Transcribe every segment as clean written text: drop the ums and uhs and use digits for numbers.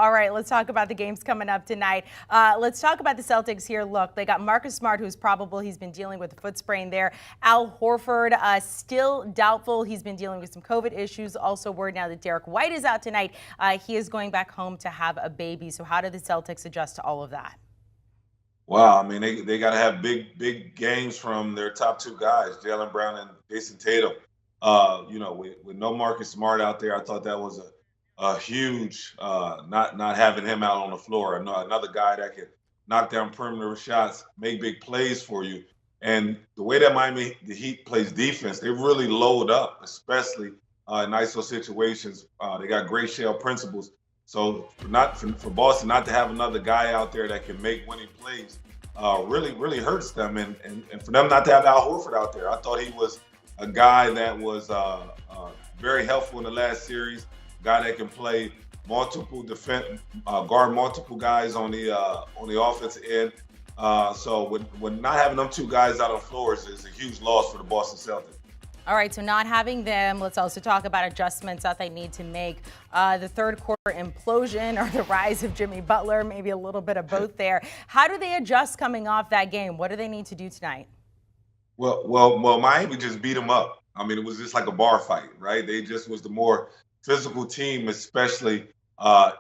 All right, let's talk about the games coming up tonight. Let's talk about the Celtics here. Look, they got Marcus Smart, who's probable. He's been dealing with a foot sprain there. Al Horford, still doubtful. He's been dealing with some COVID issues. Also word now that Derek White is out tonight. He is going back home to have a baby. So how do the Celtics adjust to all of that? Wow, I mean, they got to have big games from their top two guys, Jaylen Brown and Jason Tatum. With no Marcus Smart out there, I thought that was a huge not having him out on the floor. Another guy that can knock down perimeter shots, make big plays for you. And the way that the Heat plays defense, they really load up, especially in ISO situations. They got great shell principles. So for Boston not to have another guy out there that can make winning plays really hurts them. And for them not to have Al Horford out there, I thought he was a guy that was very helpful in the last series. Guy that can play multiple guard multiple guys on the offensive end. So when not having them two guys out on floors is a huge loss for the Boston Celtics. All right, so not having them, let's also talk about adjustments that they need to make. The third quarter implosion or the rise of Jimmy Butler, maybe a little bit of both there. How do they adjust coming off that game? What do they need to do tonight? Well, Miami just beat them up. I mean, it was just like a bar fight, right? They just was the more physical team, especially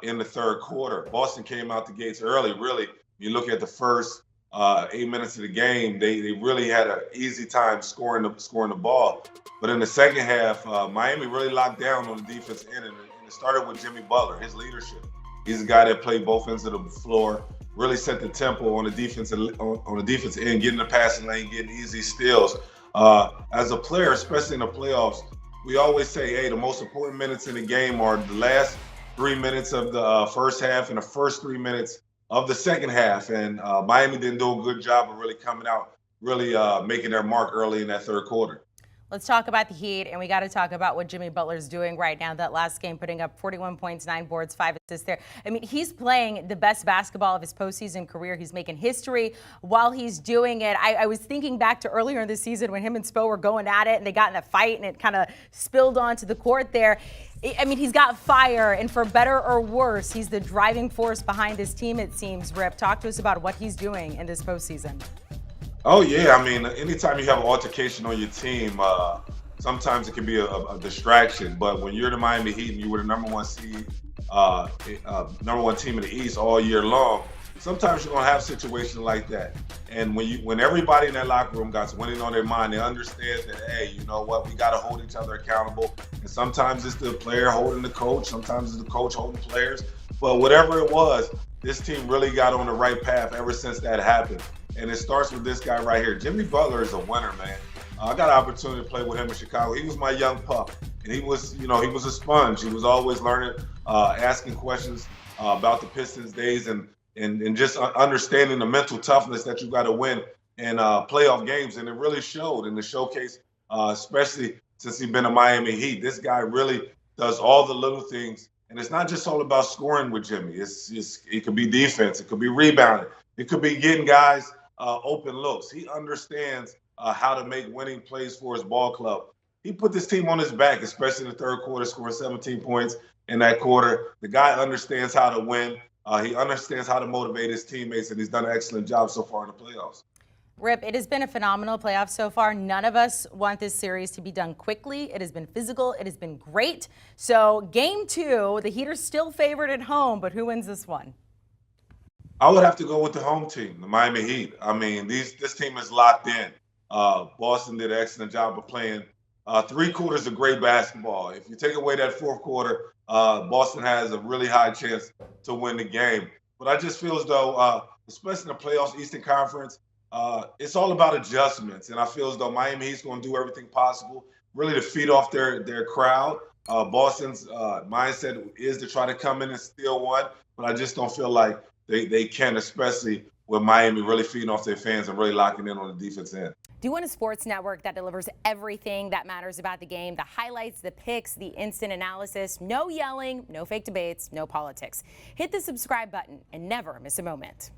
in the third quarter. Boston came out the gates early, really. You look at the first 8 minutes of the game, they really had an easy time scoring the ball. But in the second half, Miami really locked down on the defense end, and it started with Jimmy Butler, his leadership. He's a guy that played both ends of the floor, really set the tempo on the defense end, getting the passing lane, getting easy steals. As a player, especially in the playoffs, we always say, hey, the most important minutes in the game are the last 3 minutes of the first half and the first 3 minutes of the second half. And Miami didn't do a good job of really coming out, really making their mark early in that third quarter. Let's talk about the Heat, and we got to talk about what Jimmy Butler's doing right now. That last game, putting up 41 points, 9 boards, 5 assists there. I mean, he's playing the best basketball of his postseason career. He's making history while he's doing it. I was thinking back to earlier in the season when him and Spo were going at it, and they got in a fight, and it kind of spilled onto the court there. I mean, he's got fire, and for better or worse, he's the driving force behind this team, it seems. Rip, talk to us about what he's doing in this postseason. Oh, yeah. I mean, anytime you have an altercation on your team, sometimes it can be a distraction. But when you're the Miami Heat and you were the number one seed, number one team in the East all year long, sometimes you're going to have situations like that. And when everybody in that locker room got winning on their mind, they understand that, hey, you know what, we got to hold each other accountable. And sometimes it's the player holding the coach. Sometimes it's the coach holding players. But whatever it was, this team really got on the right path ever since that happened. And it starts with this guy right here. Jimmy Butler is a winner, man. I got an opportunity to play with him in Chicago. He was my young pup, and he was a sponge. He was always learning, asking questions about the Pistons days, and just understanding the mental toughness that you got to win in playoff games. And it really showed in the showcase, especially since he's been a Miami Heat. This guy really does all the little things, and it's not just all about scoring with Jimmy. It could be defense, it could be rebounding, it could be getting guys open looks. He understands how to make winning plays for his ball club. He put this team on his back, especially in the third quarter, scoring 17 points in that quarter. The guy understands how to win. He understands how to motivate his teammates, and he's done an excellent job so far in the playoffs. Rip, it has been a phenomenal playoff so far. None of us want this series to be done quickly. It has been physical. It has been great. So game 2, the Heat are still favored at home, but who wins this one? I would have to go with the home team, the Miami Heat. I mean, this team is locked in. Boston did an excellent job of playing 3 quarters of great basketball. If you take away that fourth quarter, Boston has a really high chance to win the game. But I just feel as though, especially in the playoffs, Eastern Conference, it's all about adjustments. And I feel as though Miami Heat's going to do everything possible, really to feed off their crowd. Boston's mindset is to try to come in and steal one, but I just don't feel like they can, especially with Miami really feeding off their fans and really locking in on the defense end. Do you want a sports network that delivers everything that matters about the game? The highlights, the picks, the instant analysis, no yelling, no fake debates, no politics. Hit the subscribe button and never miss a moment.